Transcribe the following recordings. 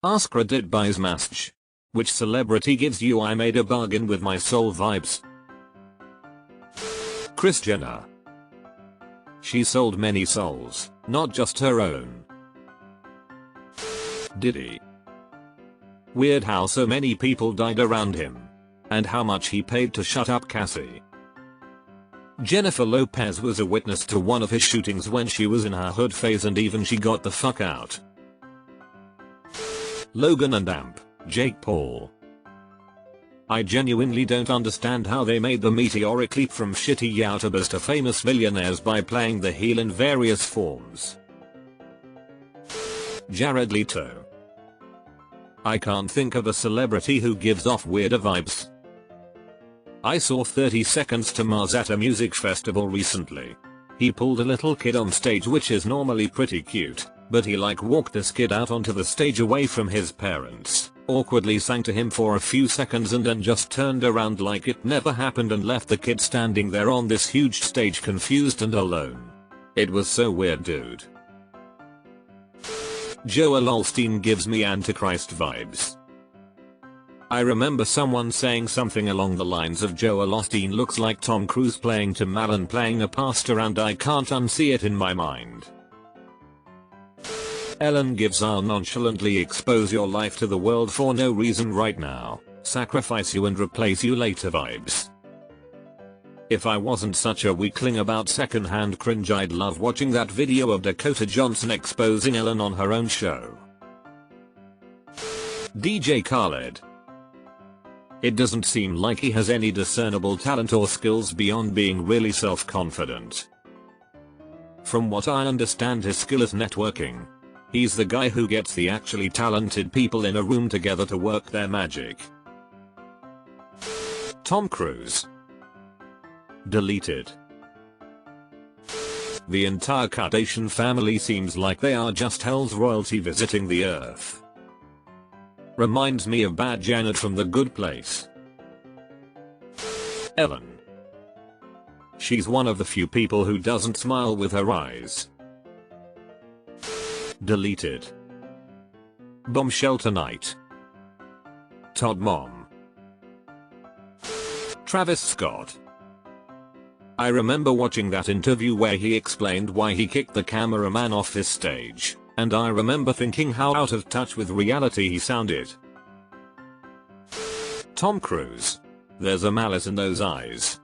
AskReddit buys message. Which celebrity gives you I made a bargain with my soul vibes? Kris Jenner. She sold many souls, not just her own. Diddy. Weird how so many people died around him. And how much he paid to shut up Cassie. Jennifer Lopez was a witness to one of his shootings when she was in her hood phase and even she got the fuck out. Logan and Amp, Jake Paul. I genuinely don't understand how they made the meteoric leap from shitty YouTubers to famous millionaires by playing the heel in various forms. Jared Leto. I can't think of a celebrity who gives off weirder vibes. I saw 30 Seconds to Mars at a music festival recently. He pulled a little kid on stage, which is normally pretty cute, but he walked this kid out onto the stage away from his parents, awkwardly sang to him for a few seconds and then just turned around like it never happened and left the kid standing there on this huge stage confused and alone. It was so weird, dude. Joel Osteen gives me Antichrist vibes. I remember someone saying something along the lines of Joel Osteen looks like Tom Cruise playing Tim Allen playing a pastor, and I can't unsee it in my mind. Ellen gives I'll nonchalantly expose your life to the world for no reason right now, sacrifice you and replace you later vibes. If I wasn't such a weakling about secondhand cringe, I'd love watching that video of Dakota Johnson exposing Ellen on her own show. DJ Khaled. It doesn't seem like he has any discernible talent or skills beyond being really self-confident. From what I understand, his skill is networking. He's the guy who gets the actually talented people in a room together to work their magic. Tom Cruise. Deleted. The entire Kardashian family seems like they are just hell's royalty visiting the earth. Reminds me of Bad Janet from The Good Place. Ellen. She's one of the few people who doesn't smile with her eyes. Deleted. Bombshell Tonight. Todd Mom. Travis Scott. I remember watching that interview where he explained why he kicked the cameraman off his stage, and I remember thinking how out of touch with reality he sounded. Tom Cruise. There's a malice in those eyes.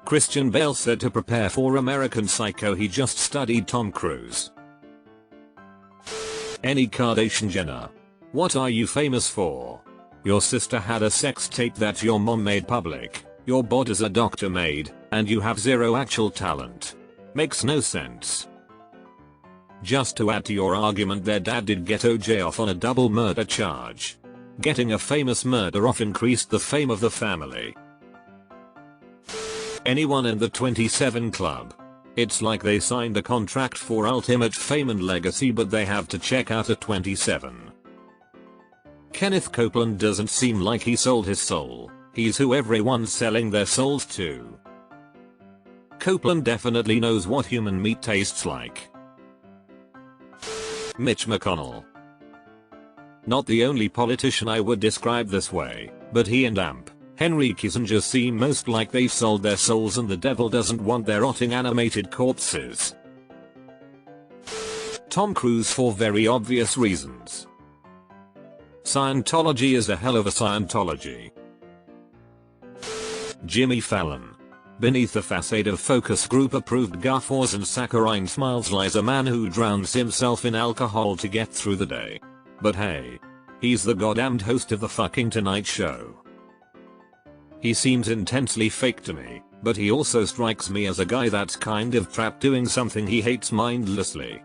Christian Bale said to prepare for American Psycho he just studied Tom Cruise. Any Kardashian Jenner. What are you famous for? Your sister had a sex tape that your mom made public, your bod is a doctor made, and you have zero actual talent. Makes no sense. Just to add to your argument, their dad did get OJ off on a double murder charge. Getting a famous murder off increased the fame of the family. Anyone in the 27 Club. It's like they signed a contract for ultimate fame and legacy, but they have to check out at 27. Kenneth Copeland doesn't seem like he sold his soul. He's who everyone's selling their souls to. Copeland definitely knows what human meat tastes like. Mitch McConnell. Not the only politician I would describe this way, but he and Amp, Henry Kissinger, seem most like they've sold their souls and the devil doesn't want their rotting animated corpses. Tom Cruise for very obvious reasons. Scientology is a hell of a Scientology. Jimmy Fallon. Beneath the facade of focus group approved guffaws and saccharine smiles lies a man who drowns himself in alcohol to get through the day. But hey, he's the goddamned host of the fucking Tonight Show. He seems intensely fake to me, but he also strikes me as a guy that's kind of trapped doing something he hates mindlessly.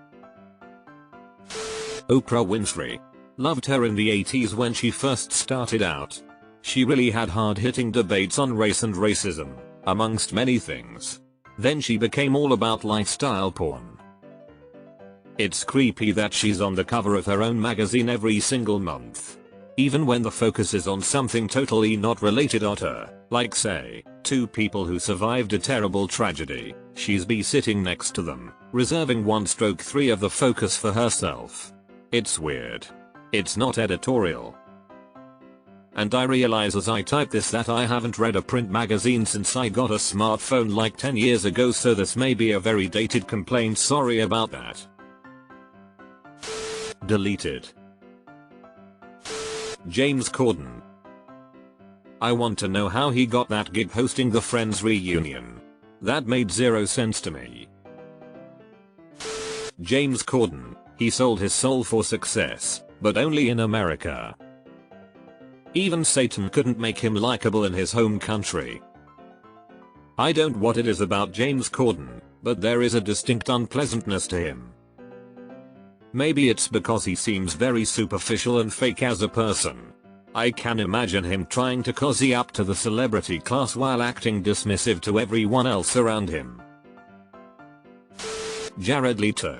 Oprah Winfrey. Loved her in the 80s when she first started out. She really had hard-hitting debates on race and racism, amongst many things. Then she became all about lifestyle porn. It's creepy that she's on the cover of her own magazine every single month. Even when the focus is on something totally not related to her, like say, two people who survived a terrible tragedy, she's be sitting next to them, reserving 1/3 of the focus for herself. It's weird. It's not editorial. And I realize as I type this that I haven't read a print magazine since I got a smartphone like 10 years ago, so this may be a very dated complaint, sorry about that. Deleted. James Corden. I want to know how he got that gig hosting the Friends reunion. That made zero sense to me. James Corden, he sold his soul for success, but only in America. Even Satan couldn't make him likable in his home country. I don't know what it is about James Corden, but there is a distinct unpleasantness to him. Maybe it's because he seems very superficial and fake as a person. I can imagine him trying to cozy up to the celebrity class while acting dismissive to everyone else around him. Jared Leto.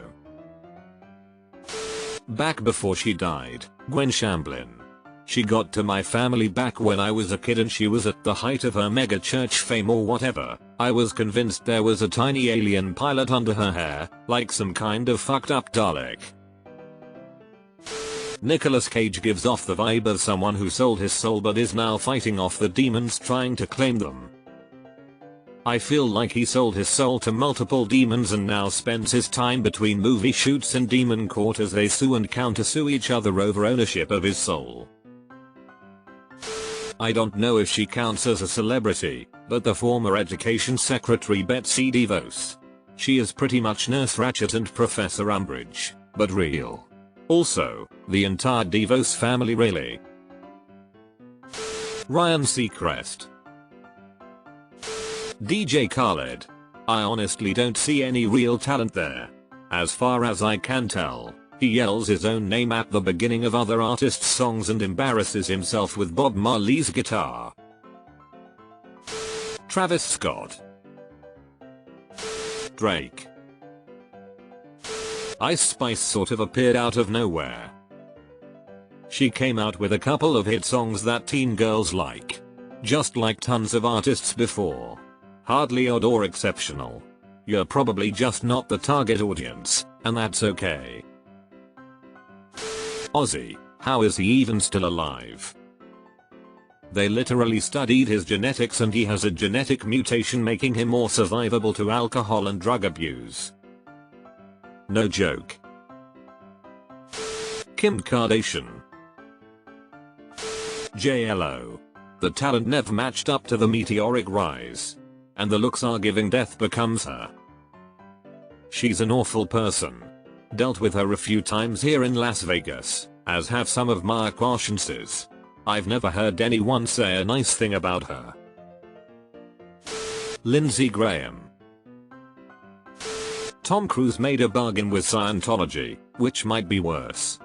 Back before she died, Gwen Shamblin. She got to my family back when I was a kid and she was at the height of her mega church fame or whatever. I was convinced there was a tiny alien pilot under her hair, like some kind of fucked up Dalek. Nicolas Cage gives off the vibe of someone who sold his soul but is now fighting off the demons trying to claim them. I feel like he sold his soul to multiple demons and now spends his time between movie shoots and demon court as they sue and countersue each other over ownership of his soul. I don't know if she counts as a celebrity, but the former education secretary Betsy DeVos. She is pretty much Nurse Ratched and Professor Umbridge, but real. Also, the entire DeVos family really. Ryan Seacrest. DJ Khaled. I honestly don't see any real talent there. As far as I can tell, he yells his own name at the beginning of other artists' songs and embarrasses himself with Bob Marley's guitar. Travis Scott. Drake. Ice Spice sort of appeared out of nowhere. She came out with a couple of hit songs that teen girls like. Just like tons of artists before. Hardly odd or exceptional. You're probably just not the target audience, and that's okay. Ozzy, how is he even still alive? They literally studied his genetics and he has a genetic mutation making him more survivable to alcohol and drug abuse. No joke. Kim Kardashian. JLo. The talent never matched up to the meteoric rise. And the looks are giving death becomes her. She's an awful person. Dealt with her a few times here in Las Vegas, as have some of my acquaintances. I've never heard anyone say a nice thing about her. Lindsey Graham. Tom Cruise made a bargain with Scientology, which might be worse.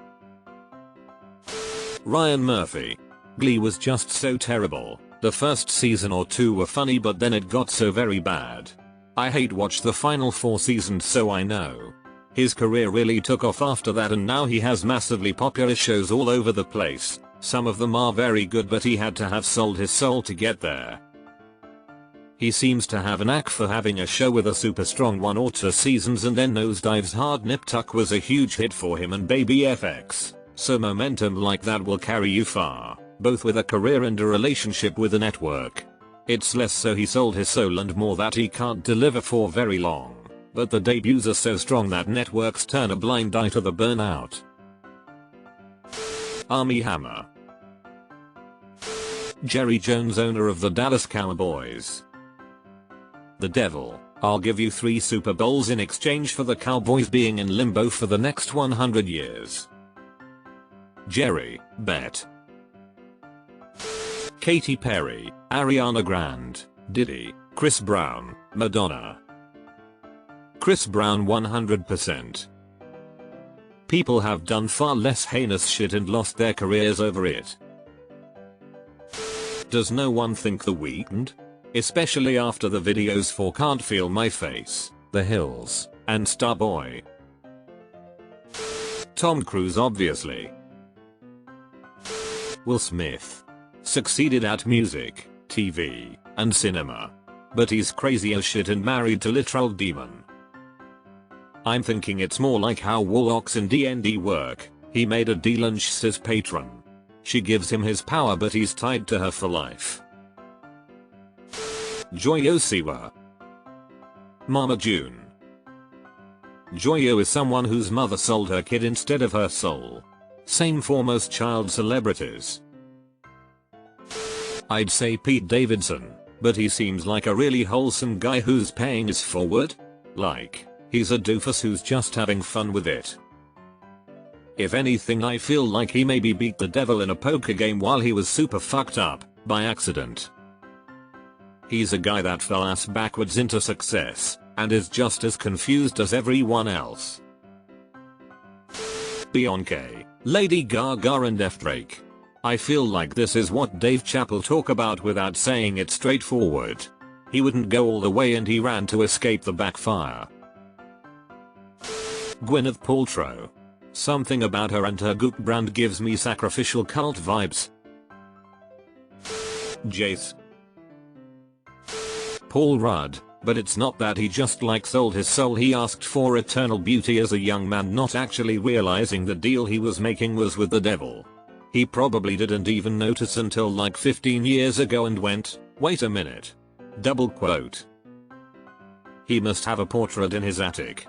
Ryan Murphy. Glee was just so terrible. The first season or two were funny but then it got so very bad. I hate watch the final 4 seasons so I know. His career really took off after that and now he has massively popular shows all over the place. Some of them are very good but he had to have sold his soul to get there. He seems to have a knack for having a show with a super strong 1 or 2 seasons and then nosedives hard. Nip Tuck was a huge hit for him and Baby FX, so momentum like that will carry you far, both with a career and a relationship with a network. It's less so he sold his soul and more that he can't deliver for very long, but the debuts are so strong that networks turn a blind eye to the burnout. Armie Hammer. Jerry Jones, owner of the Dallas Cowboys. The devil, I'll give you 3 Super Bowls in exchange for the Cowboys being in limbo for the next 100 years. Jerry, bet. Katy Perry, Ariana Grande, Diddy, Chris Brown, Madonna. Chris Brown 100%. People have done far less heinous shit and lost their careers over it. Does no one think The Weeknd? Especially after the videos for Can't Feel My Face, The Hills, and Starboy. Tom Cruise obviously. Will Smith. Succeeded at music, TV, and cinema. But he's crazy as shit and married to literal demon. I'm thinking it's more like how warlocks in D&D work. He made a deal and she's his patron. She gives him his power but he's tied to her for life. Joyo Siwa. Mama June. Joyo is someone whose mother sold her kid instead of her soul. Same for most child celebrities. I'd say Pete Davidson, but he seems like a really wholesome guy who's paying his forward. Like, he's a doofus who's just having fun with it. If anything, I feel like he maybe beat the devil in a poker game while he was super fucked up, by accident. He's a guy that fell ass backwards into success, and is just as confused as everyone else. Beyonce, Lady Gaga and F Drake. I feel like this is what Dave Chappelle talk about without saying it straightforward. He wouldn't go all the way and he ran to escape the backfire. Gwyneth Paltrow. Something about her and her Goop brand gives me sacrificial cult vibes. Jace. Paul Rudd, but it's not that he just like sold his soul, he asked for eternal beauty as a young man, not actually realizing the deal he was making was with the devil. He probably didn't even notice until like 15 years ago and went, wait a minute. Double quote. He must have a portrait in his attic.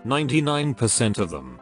99% of them.